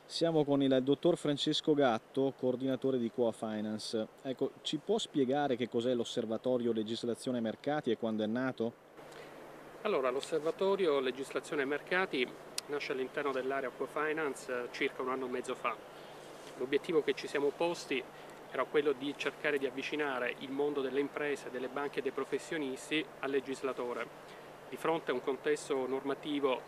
Siamo con il dottor Francesco Gatto, coordinatore di Coa Finance. Ecco, ci può spiegare che cos'è l'Osservatorio Legislazione Mercati e quando è nato? Allora, l'Osservatorio Legislazione e Mercati nasce all'interno dell'area Finance circa un anno e mezzo fa. L'obiettivo che ci siamo posti era quello di cercare di avvicinare il mondo delle imprese, delle banche e dei professionisti al legislatore. Di fronte a un contesto normativo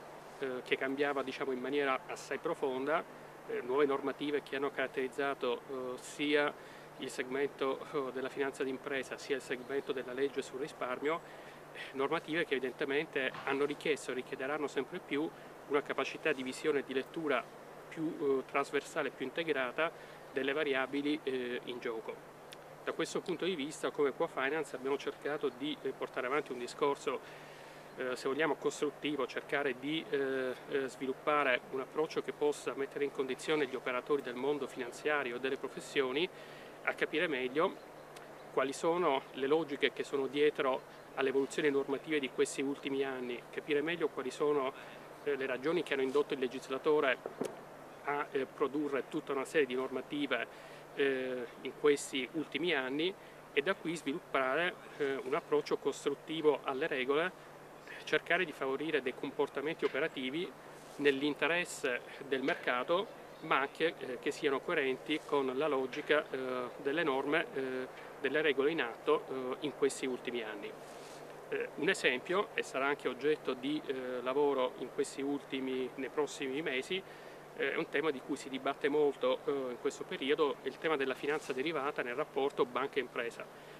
che cambiava in maniera assai profonda, nuove normative che hanno caratterizzato sia il segmento della finanza d'impresa sia il segmento della legge sul risparmio, normative che evidentemente hanno richiesto e richiederanno sempre più una capacità di visione e di lettura più trasversale, più integrata delle variabili in gioco. Da questo punto di vista, come Qua Finance, abbiamo cercato di portare avanti un discorso, se vogliamo, costruttivo, cercare di sviluppare un approccio che possa mettere in condizione gli operatori del mondo finanziario e delle professioni a capire meglio quali sono le logiche che sono dietro alle evoluzioni normative di questi ultimi anni, capire meglio quali sono le ragioni che hanno indotto il legislatore a produrre tutta una serie di normative in questi ultimi anni e da qui sviluppare un approccio costruttivo alle regole, cercare di favorire dei comportamenti operativi nell'interesse del mercato, ma anche che siano coerenti con la logica delle norme, delle regole in atto in questi ultimi anni. Un esempio, e sarà anche oggetto di lavoro nei prossimi mesi, è un tema di cui si dibatte molto in questo periodo, è il tema della finanza derivata nel rapporto banca-impresa.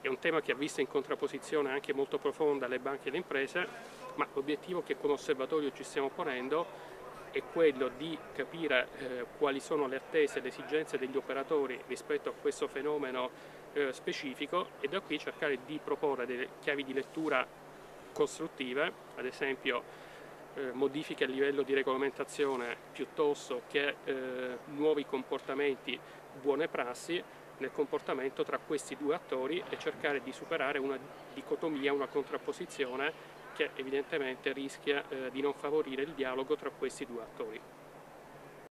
È un tema che ha visto in contrapposizione anche molto profonda le banche e le imprese, ma l'obiettivo che come osservatorio ci stiamo ponendo è quello di capire quali sono le attese e le esigenze degli operatori rispetto a questo fenomeno specifico e da qui cercare di proporre delle chiavi di lettura costruttive, ad esempio modifiche a livello di regolamentazione piuttosto che nuovi comportamenti, buone prassi nel comportamento tra questi due attori e cercare di superare una dicotomia, una contrapposizione che evidentemente rischia di non favorire il dialogo tra questi due attori.